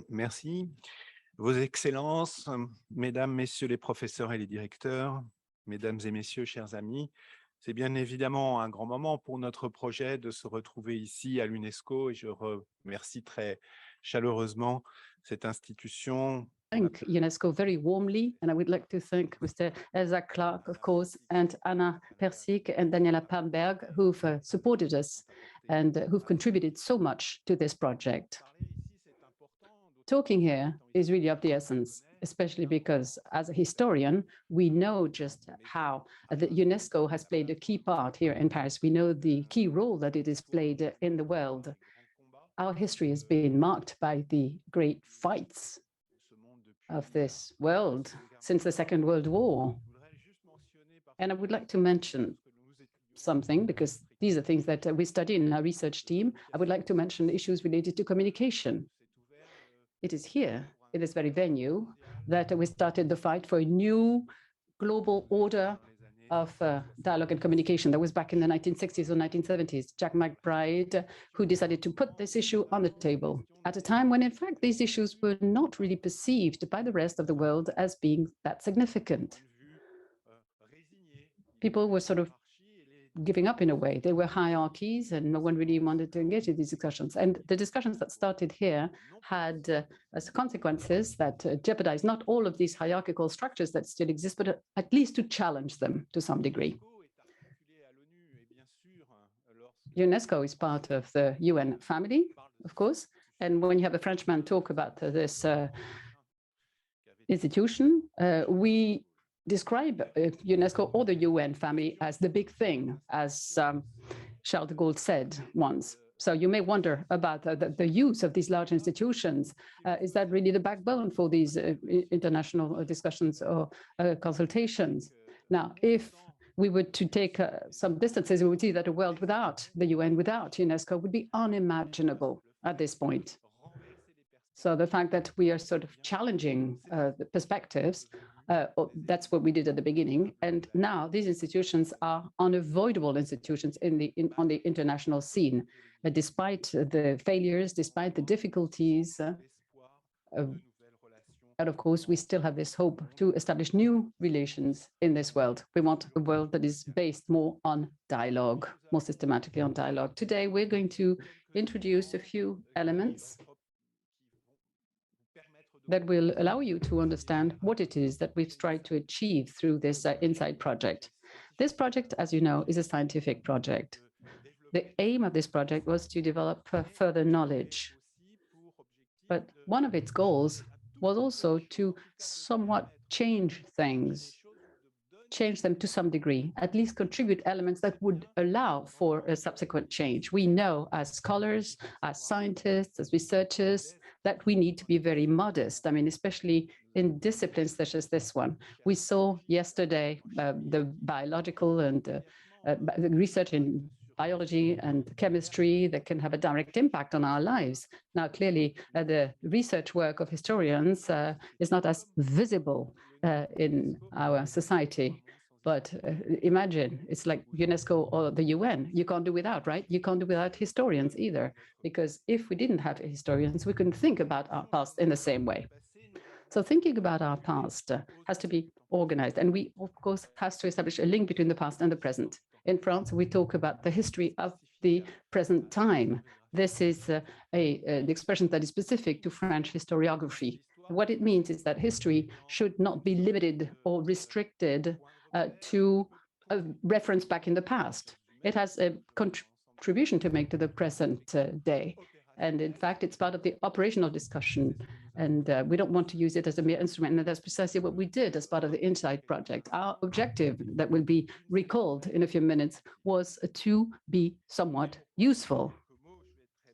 Merci. Vos Excellences, Mesdames, Messieurs les professeurs et les directeurs, Mesdames et Messieurs, chers amis, c'est bien évidemment un grand moment pour notre projet de se retrouver ici à l'UNESCO et je remercie très chaleureusement cette institution. Thank UNESCO very warmly, and I would like to thank Mr. Ezra Clark, of course, and Anna Persik and Daniela Pamberg, who've supported us and who've contributed so much to this project. Talking here is really of the essence, especially because as a historian, we know just how the UNESCO has played a key part here in Paris. We know the key role that it has played in the world. Our history has been marked by the great fights of this world since the Second World War. And I would like to mention something, because these are things that we study in our research team. I would like to mention issues related to communication. It is here, in this very venue, that we started the fight for a new global order of dialogue and communication. That was back in the 1960s or 1970s. Jack McBride, who decided to put this issue on the table at a time when, in fact, these issues were not really perceived by the rest of the world as being that significant. People were sort of giving up in a way. There were hierarchies and no one really wanted to engage in these discussions. And the discussions that started here had as consequences that jeopardized not all of these hierarchical structures that still exist, but at least to challenge them to some degree. UNESCO is part of the UN family, of course. And when you have a Frenchman talk about this institution, we describe UNESCO or the UN family as the big thing, as Charles de Gaulle said once. So you may wonder about the use of these large institutions. Is that really the backbone for these international discussions or consultations? Now, if we were to take some distances, we would see that a world without the UN, without UNESCO, would be unimaginable at this point. So the fact that we are sort of challenging the perspectives, that's what we did at the beginning. And now these institutions are unavoidable institutions on the international scene. Despite the failures, despite the difficulties, and of course, we still have this hope to establish new relations in this world. We want a world that is based more on dialogue, more systematically on dialogue. Today, we're going to introduce a few elements that will allow you to understand what it is that we've tried to achieve through this InsSciDE project. This project, as you know, is a scientific project. The aim of this project was to develop further knowledge. But one of its goals was also to somewhat change things, change them to some degree, at least contribute elements that would allow for a subsequent change. We know as scholars, as scientists, as researchers, that we need to be very modest. I mean, especially in disciplines such as this one. We saw yesterday the biological and the research in biology and chemistry that can have a direct impact on our lives. Now, clearly, the research work of historians is not as visible in our society. But imagine, it's like UNESCO or the UN. You can't do without, right? You can't do without historians either, because if we didn't have historians, we couldn't think about our past in the same way. So thinking about our past has to be organized. And we, of course, has to establish a link between the past and the present. In France, we talk about the history of the present time. This is an expression that is specific to French historiography. What it means is that history should not be limited or restricted to a reference back in the past. It has a contribution to make to the present day. And in fact, it's part of the operational discussion. And we don't want to use it as a mere instrument. And that's precisely what we did as part of the InsSciDE project. Our objective that will be recalled in a few minutes was to be somewhat useful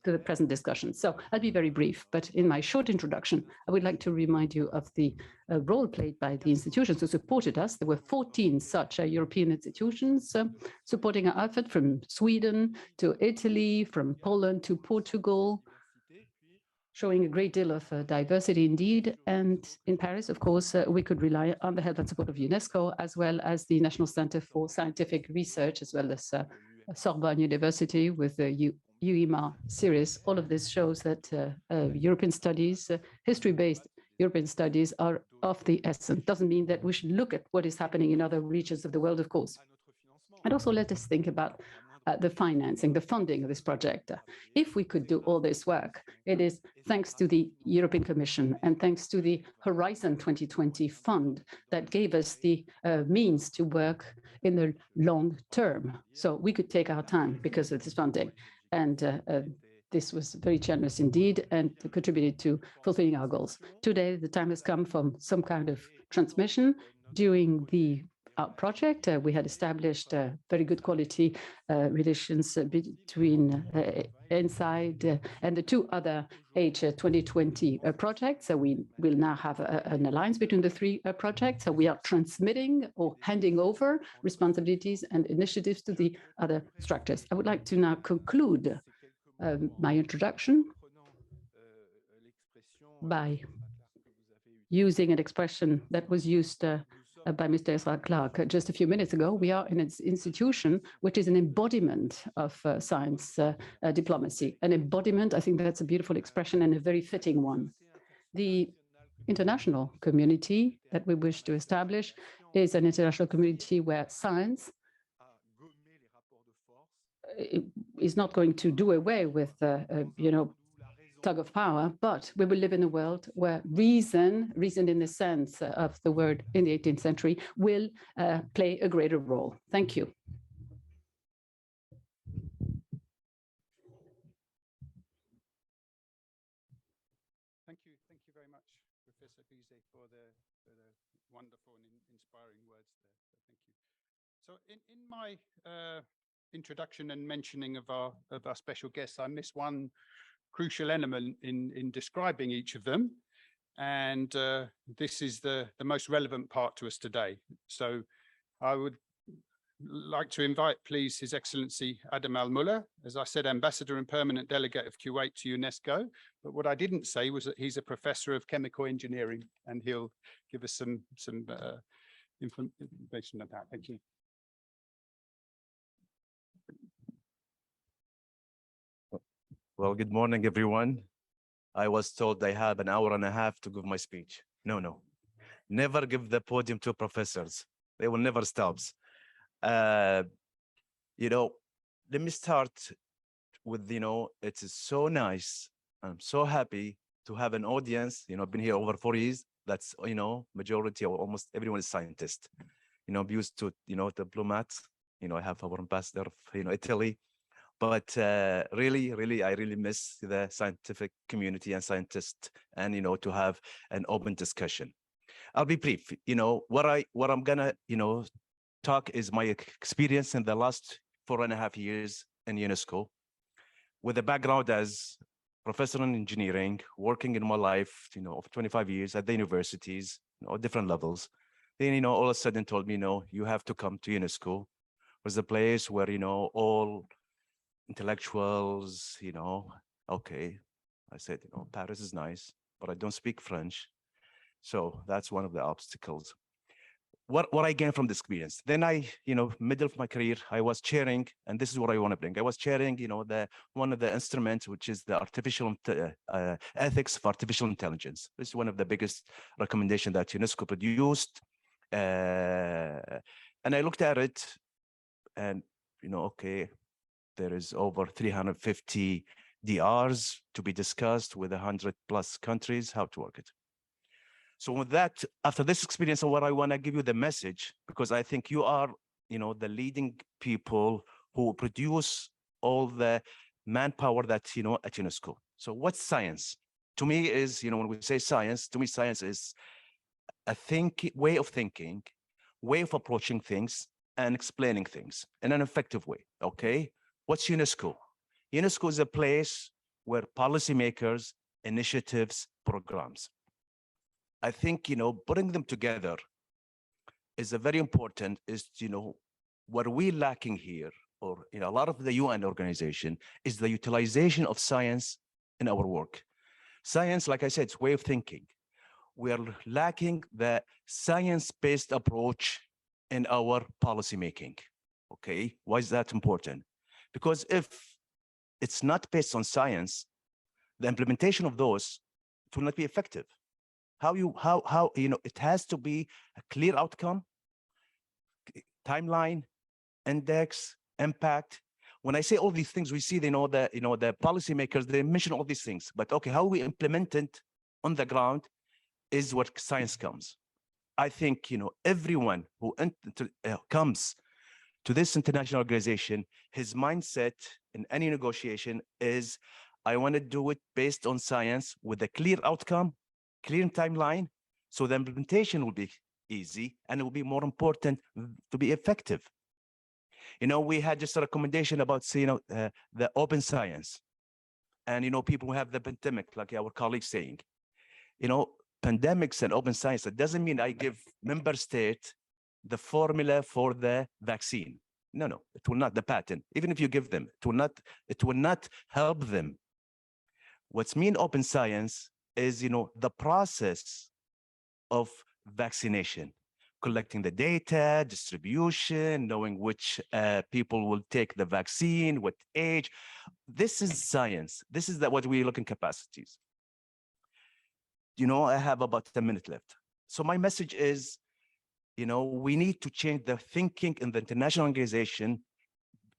to the present discussion. So I'll be very brief, but in my short introduction, I would like to remind you of the role played by the institutions who supported us. There were 14 such European institutions supporting our effort, from Sweden to Italy, from Poland to Portugal, showing a great deal of diversity indeed. And in Paris, of course, we could rely on the help and support of UNESCO, as well as the National Center for Scientific Research, as well as Sorbonne University with the UEMA series, all of this shows that European studies, history-based European studies are of the essence. Doesn't mean that we should look at what is happening in other regions of the world, of course. And also let us think about the financing, the funding of this project. If we could do all this work, it is thanks to the European Commission and thanks to the Horizon 2020 fund that gave us the means to work in the long term. So we could take our time because of this funding. And this was very generous indeed and contributed to fulfilling our goals. Today, the time has come for some kind of transmission. During our project, we had established very good quality relations between InsSciDE and the two other H2020 projects. So we will now have an alliance between the three projects. So we are transmitting or handing over responsibilities and initiatives to the other structures. I would like to now conclude my introduction by using an expression that was used by Mr. Ezra Clark just a few minutes ago. We are in an institution which is an embodiment of science diplomacy. An embodiment, I think that's a beautiful expression and a very fitting one. The international community that we wish to establish is an international community where science is not going to do away with, tug of power, but we will live in a world where reason in the sense of the word in the 18th century, will play a greater role. Thank you. Thank you very much, Professor Griset, for the wonderful and inspiring words there. So thank you. So in my introduction and mentioning of our special guests, I missed one crucial element in describing each of them, and this is the most relevant part to us today. So I would like to invite, please, His Excellency Adam Al-Mulla, as I said, Ambassador and Permanent Delegate of Kuwait to UNESCO. But what I didn't say was that he's a Professor of Chemical Engineering, and he'll give us some information on that. Thank you. Well, good morning, everyone. I was told I have an hour and a half to give my speech. No. Never give the podium to professors. They will never stop. Let me start with, it is so nice. I'm so happy to have an audience. I've been here over 4 years. That's, majority or almost everyone is scientist. I'm used to, diplomats. I have our ambassador of, Italy. But really, I really miss the scientific community and scientists, and to have an open discussion. I'll be brief. What I'm gonna talk is my experience in the last 4.5 years in UNESCO, with a background as professor in engineering, working in my life, of 25 years at the universities, different levels. Then all of a sudden told me, you have to come to UNESCO. It was a place where all intellectuals, okay. I said, Paris is nice, but I don't speak French. So that's one of the obstacles. What I gained from the experience. Then I, middle of my career, I was chairing, and this is what I want to bring. I was chairing, one of the instruments, which is the artificial ethics of artificial intelligence. This is one of the biggest recommendations that UNESCO produced. And I looked at it and, okay, there is over 350 DRs to be discussed with 100+ countries, how to work it. So with that, after this experience, what I want to give you the message, because I think you are, the leading people who produce all the manpower that, at UNESCO. So what's science? To me is, when we say science, to me, science is a way of thinking, way of approaching things and explaining things in an effective way, okay? What's UNESCO? UNESCO is a place where policymakers, initiatives, programs. I think, putting them together is a very important, what we're lacking here, or a lot of the UN organization, is the utilization of science in our work. Science, like I said, it's way of thinking. We are lacking the science-based approach in our policymaking, okay? Why is that important? Because if it's not based on science, the implementation of those, it will not be effective. It has to be a clear outcome, timeline, index, impact. When I say all these things, we see, the policymakers, they mention all these things, but okay, how we implement it on the ground is what science comes. I think, everyone who comes to this international organization, his mindset in any negotiation is, I want to do it based on science with a clear outcome, clear timeline, so the implementation will be easy and it will be more important to be effective. We had just a recommendation about, the open science. And, people who have the pandemic, like our colleagues saying, pandemics and open science, that doesn't mean I give member state the formula for the vaccine. No, it will not, the patent. Even if you give them, it will not help them. What's mean open science is, the process of vaccination, collecting the data, distribution, knowing which people will take the vaccine, what age. This is science. This is what we look in capacities. I have about 10 minutes left. So my message is, we need to change the thinking in the international organization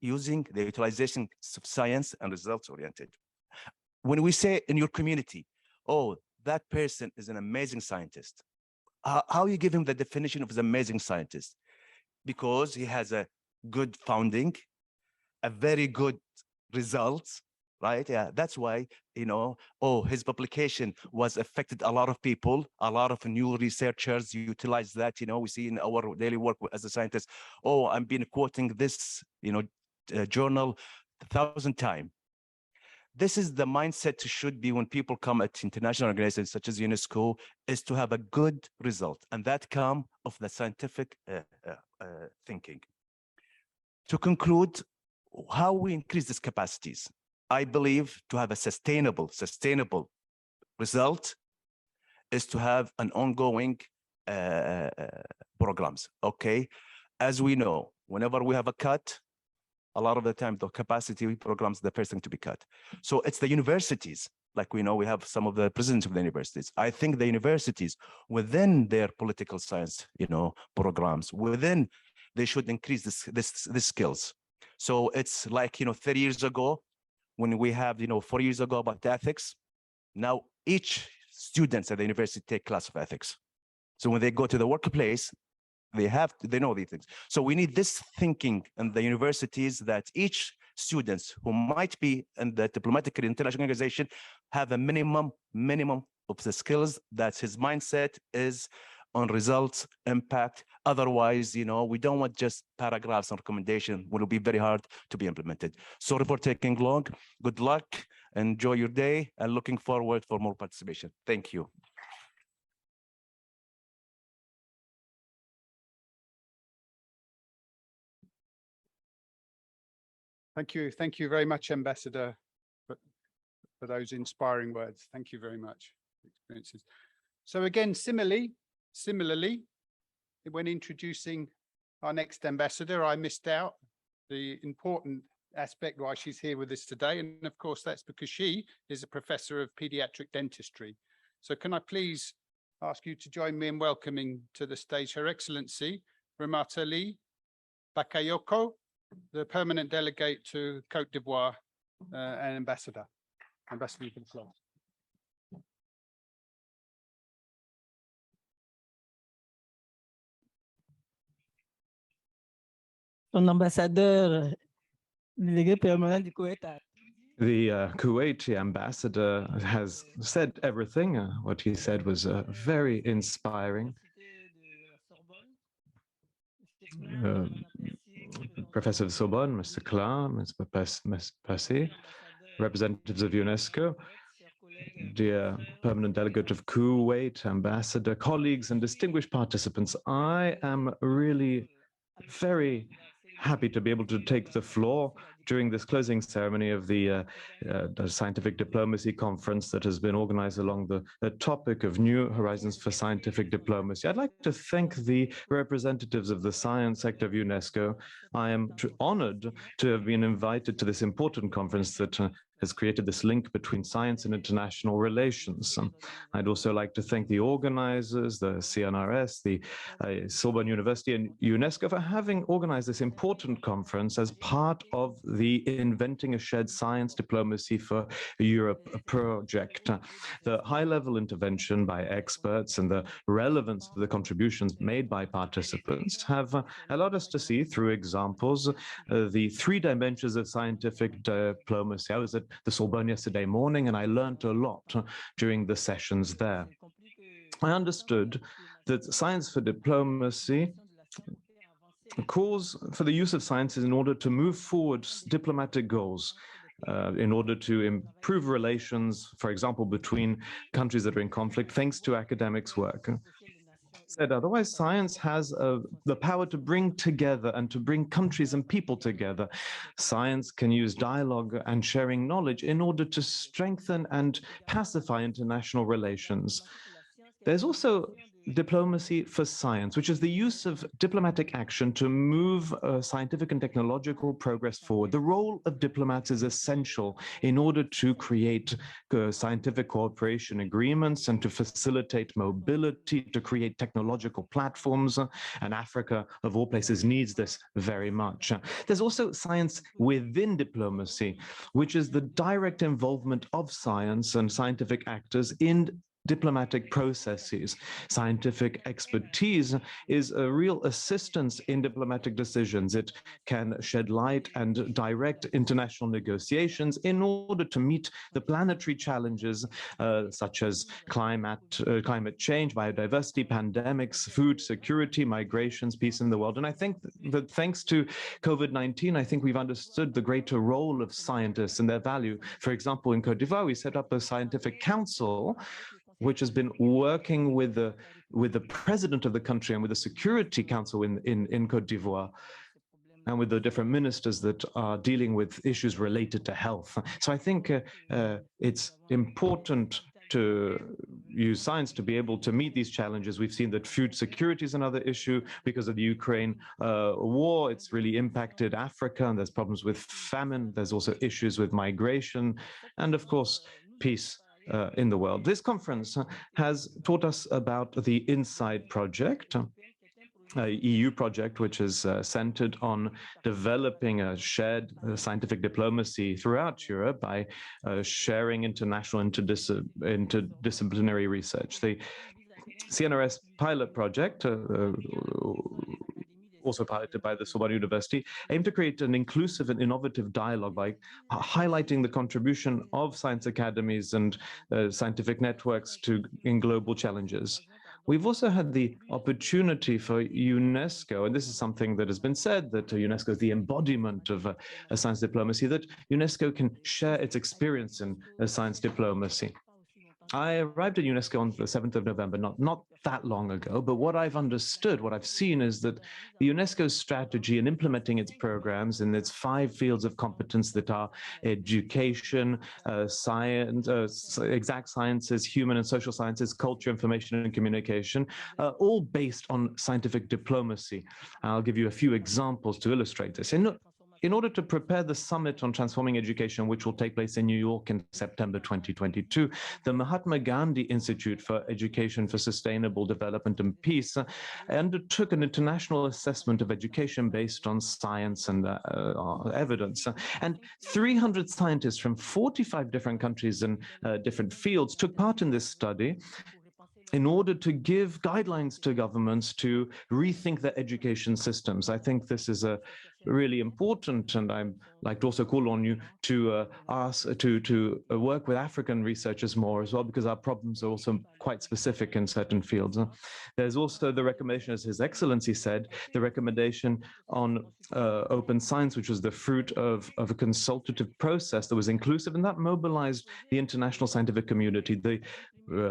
using the utilization of science and results oriented. When we say in your community, oh, that person is an amazing scientist, how you give him the definition of an amazing scientist? Because he has a good founding, a very good results, right? Yeah, that's why, his publication was affected a lot of people, a lot of new researchers utilize that, we see in our daily work as a scientist, I'm been quoting this, journal 1,000 times. This is the mindset should be when people come at international organizations such as UNESCO, is to have a good result, and that come of the scientific thinking. To conclude, how we increase these capacities, I believe to have a sustainable result is to have an ongoing programs, okay? As we know, whenever we have a cut, a lot of the time, the capacity programs, the first thing to be cut. So it's the universities, like we know, we have some of the presidents of the universities. I think the universities within their political science, programs, they should increase this skills. So it's like, 30 years ago, when we have, 4 years ago about ethics, now each students at the university take class of ethics. So when they go to the workplace, they know these things. So we need this thinking in the universities that each students who might be in the diplomatic and international organization have a minimum of the skills that his mindset is on results, impact. Otherwise, we don't want just paragraphs and recommendation. It will be very hard to be implemented. Sorry for taking long. Good luck. Enjoy your day and looking forward for more participation. Thank you. Thank you very much, Ambassador, for those inspiring words. Thank you very much. Experiences. So again, similarly, when introducing our next ambassador, I missed out the important aspect why she's here with us today. And of course, that's because she is a professor of pediatric dentistry. So can I please ask you to join me in welcoming to the stage Her Excellency Ramata Bakayoko, the permanent delegate to Côte d'Ivoire and ambassador. Ambassador, you can floor. Son ambassadeur, délégué permanent du Kuwait. The Kuwaiti ambassador has said everything. What he said was very inspiring. Professor of Sorbonne, Mr. Klein, Ms. Passy, representatives of UNESCO, dear permanent delegate of Kuwait, ambassador, colleagues, and distinguished participants, I am really very happy to be able to take the floor during this closing ceremony of the Scientific Diplomacy Conference that has been organized along the topic of New Horizons for Scientific Diplomacy. I'd like to thank the representatives of the science sector of UNESCO. I am honored to have been invited to this important conference that has created this link between science and international relations. I'd also like to thank the organizers, the CNRS, the Sorbonne University and UNESCO for having organized this important conference as part of the Inventing a Shared Science Diplomacy for Europe project. The high-level intervention by experts and the relevance of the contributions made by participants have allowed us to see through examples the three dimensions of scientific diplomacy. I was at the Sorbonne yesterday morning and I learned a lot during the sessions there. I understood that science for diplomacy calls for the use of sciences in order to move forward diplomatic goals, in order to improve relations, for example, between countries that are in conflict, thanks to academics' work. Said otherwise, science has the power to bring together and to bring countries and people together. Science can use dialogue and sharing knowledge in order to strengthen and pacify international relations. There's also diplomacy for science, which is the use of diplomatic action to move scientific and technological progress forward. The role of diplomats is essential in order to create scientific cooperation agreements and to facilitate mobility, to create technological platforms, and Africa, of all places, needs this very much. There's also science within diplomacy, which is the direct involvement of science and scientific actors in diplomatic processes. Scientific expertise is a real assistance in diplomatic decisions. It can shed light and direct international negotiations in order to meet the planetary challenges such as climate change, biodiversity, pandemics, food security, migrations, peace in the world. And I think that thanks to COVID-19, I think we've understood the greater role of scientists and their value. For example, in Côte d'Ivoire, we set up a scientific council which has been working with the president of the country and with the Security Council in Côte d'Ivoire, and with the different ministers that are dealing with issues related to health. So I think it's important to use science to be able to meet these challenges. We've seen that food security is another issue because of the Ukraine war. It's really impacted Africa, and there's problems with famine. There's also issues with migration, and of course, peace in the world. This conference has taught us about the InsSciDE project, EU project, which is centered on developing a shared scientific diplomacy throughout Europe by sharing international interdisciplinary research. The CNRS pilot project, also piloted by the Sorbonne University, aim to create an inclusive and innovative dialogue by highlighting the contribution of science academies and scientific networks in global challenges. We've also had the opportunity for UNESCO, and this is something that has been said, that UNESCO is the embodiment of a science diplomacy, that UNESCO can share its experience in science diplomacy. I arrived at UNESCO on the 7th of November, not that long ago, but what I've understood, what I've seen is that the UNESCO strategy in implementing its programs in its 5 fields of competence that are education, science, exact sciences, human and social sciences, culture, information and communication, all based on scientific diplomacy. I'll give you a few examples to illustrate this. In order to prepare the summit on transforming education, which will take place in New York in September 2022, the Mahatma Gandhi Institute for Education for Sustainable Development and Peace undertook an international assessment of education based on science and evidence. And 300 scientists from 45 different countries and different fields took part in this study in order to give guidelines to governments to rethink their education systems. I think this is really important, and I'd like to also call on you to work with African researchers more as well, because our problems are also quite specific in certain fields. There's also the recommendation, as His Excellency said, the recommendation on open science, which was the fruit of a consultative process that was inclusive, and that mobilized the international scientific community. The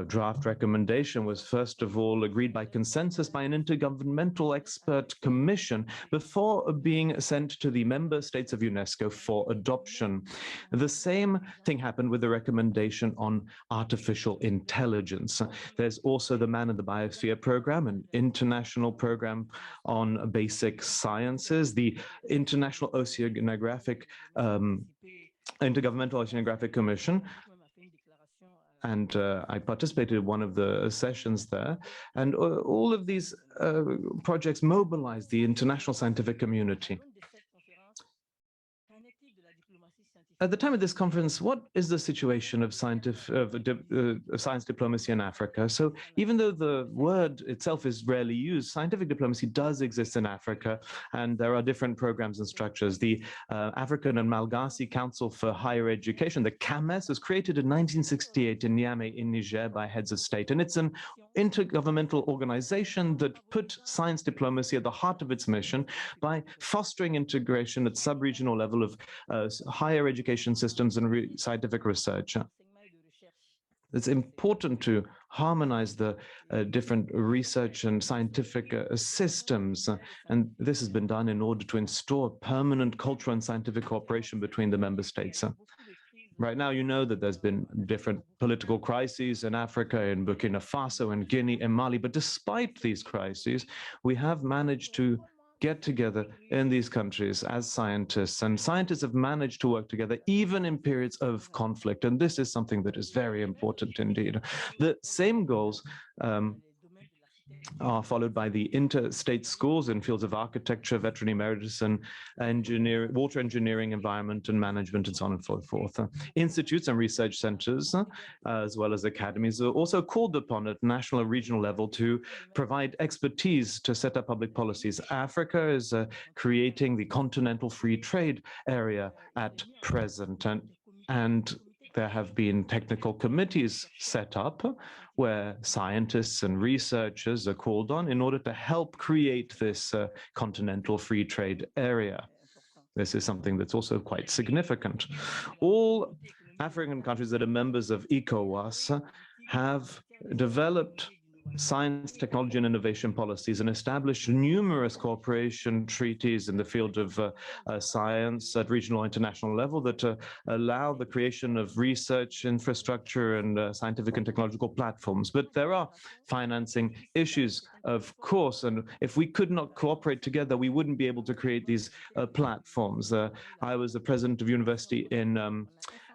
draft recommendation was first of all agreed by consensus by an intergovernmental expert commission before being sent to the member states of UNESCO for adoption. The same thing happened with the recommendation on artificial intelligence. There's also the Man in the Biosphere program, an international program on basic sciences, the International Oceanographic Intergovernmental Oceanographic Commission, and I participated in one of the sessions there. And all of these projects mobilize the international scientific community. At the time of this conference, what is the situation of science diplomacy in Africa? So even though the word itself is rarely used, scientific diplomacy does exist in Africa, and there are different programs and structures. The African and Malagasy Council for Higher Education, the CAMES, was created in 1968 in Niamey in Niger by heads of state, and it's an intergovernmental organization that put science diplomacy at the heart of its mission by fostering integration at sub-regional level of higher education systems and scientific research. It's important to harmonize the different research and scientific systems, and this has been done in order to install permanent cultural and scientific cooperation between the member states. Right now, you know that there's been different political crises in Africa, in Burkina Faso, and Guinea, and Mali, but despite these crises, we have managed to get together in these countries as scientists, and scientists have managed to work together even in periods of conflict, and this is something that is very important indeed. The same goals are followed by the interstate schools in fields of architecture, veterinary medicine, engineering, water engineering, environment and management, and so on and so forth. Institutes and research centers, as well as academies, are also called upon at national and regional level to provide expertise to set up public policies. Africa is creating the continental free trade area at present, and there have been technical committees set up where scientists and researchers are called on in order to help create this continental free trade area. This is something that's also quite significant. All African countries that are members of ECOWAS have developed science, technology, and innovation policies and established numerous cooperation treaties in the field of science at regional and international level that allow the creation of research infrastructure and scientific and technological platforms. But there are financing issues, of course, and if we could not cooperate together, we wouldn't be able to create these platforms. I was the president of university in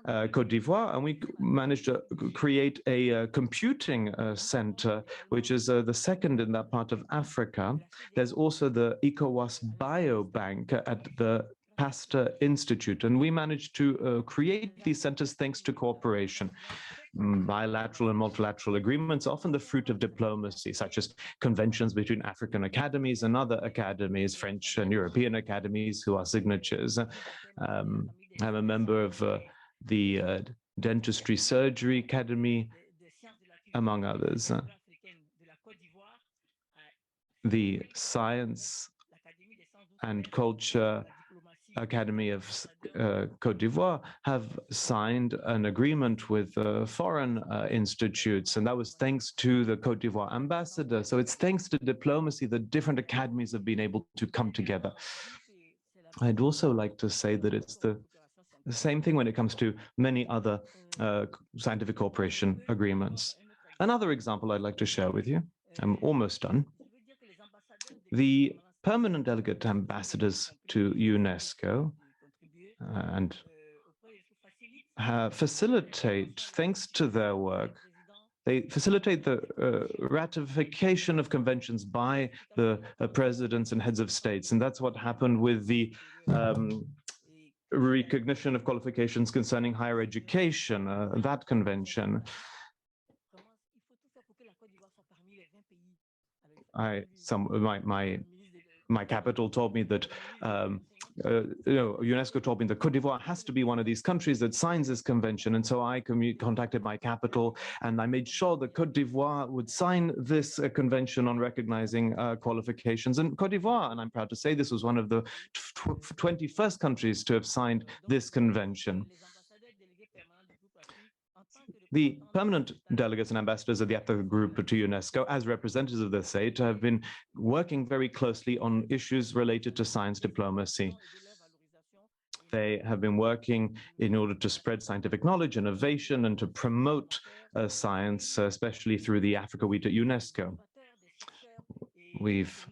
Côte d'Ivoire, and we managed to create a computing center, which is the second in that part of Africa. There's also the ECOWAS Biobank at the Pasteur Institute, and we managed to create these centers thanks to cooperation. Bilateral and multilateral agreements, often the fruit of diplomacy, such as conventions between African academies and other academies, French and European academies who are signatures. I'm a member of the Dentistry Surgery Academy, among others. The Science and Culture Academy of Côte d'Ivoire have signed an agreement with foreign institutes, and that was thanks to the Côte d'Ivoire ambassador. So it's thanks to diplomacy that different academies have been able to come together. I'd also like to say that it's the same thing when it comes to many other scientific cooperation agreements. Another example I'd like to share with you, I'm almost done. The permanent delegate ambassadors to UNESCO and facilitate, thanks to their work, they facilitate the ratification of conventions by the presidents and heads of states. And that's what happened with the recognition of qualifications concerning higher education, that convention. My capital told me that, UNESCO told me that Côte d'Ivoire has to be one of these countries that signs this convention. And so I contacted my capital and I made sure that Côte d'Ivoire would sign this convention on recognizing qualifications. And Côte d'Ivoire, and I'm proud to say this, was one of the 21st countries to have signed this convention. The permanent delegates and ambassadors of the Africa Group to UNESCO, as representatives of the state, have been working very closely on issues related to science diplomacy. They have been working in order to spread scientific knowledge, innovation, and to promote science, especially through the Africa Week at UNESCO. We've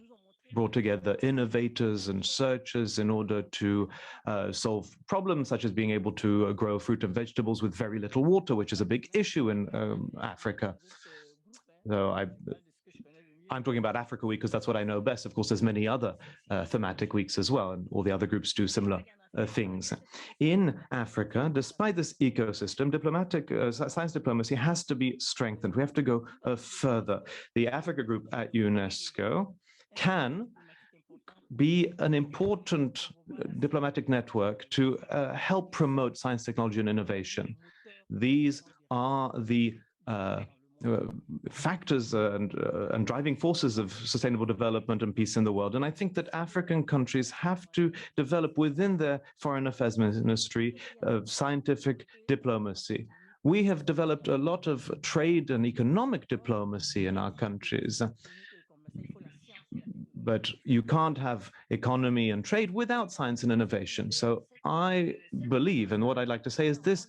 brought together innovators and searchers in order to solve problems such as being able to grow fruit and vegetables with very little water, which is a big issue in Africa. So I'm talking about Africa Week because that's what I know best. Of course, there's many other thematic weeks as well, and all the other groups do similar things. In Africa, despite this ecosystem, science diplomacy has to be strengthened. We have to go further. The Africa Group at UNESCO can be an important diplomatic network to help promote science, technology, and innovation. These are the factors and driving forces of sustainable development and peace in the world. And I think that African countries have to develop within their foreign affairs ministry scientific diplomacy. We have developed a lot of trade and economic diplomacy in our countries. But you can't have economy and trade without science and innovation. So I believe, and what I'd like to say is this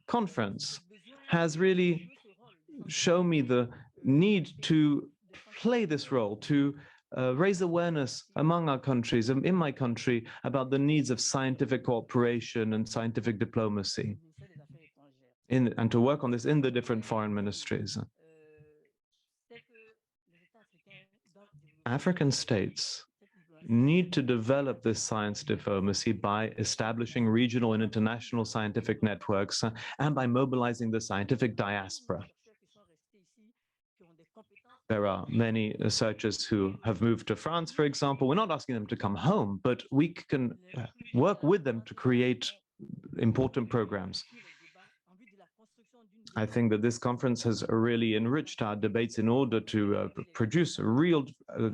conference has really shown me the need to play this role, to raise awareness among our countries, in my country, about the needs of scientific cooperation and scientific diplomacy, and to work on this in the different foreign ministries. African states need to develop this science diplomacy by establishing regional and international scientific networks and by mobilizing the scientific diaspora. There are many researchers who have moved to France, for example. We're not asking them to come home, but we can work with them to create important programs. I think that this conference has really enriched our debates in order to produce real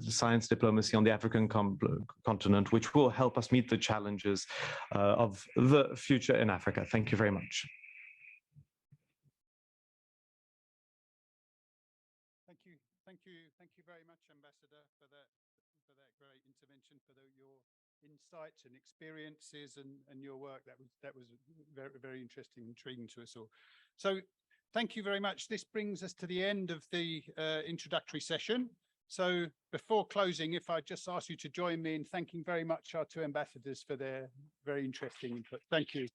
science diplomacy on the African continent, which will help us meet the challenges of the future in Africa. Thank you very much. Thank you very much, Ambassador, for that great intervention, for your insights and experiences and your work. That was very, very interesting, intriguing to us all. So thank you very much. This brings us to the end of the introductory session. So before closing, if I just ask you to join me in thanking very much our two ambassadors for their very interesting input. Thank you.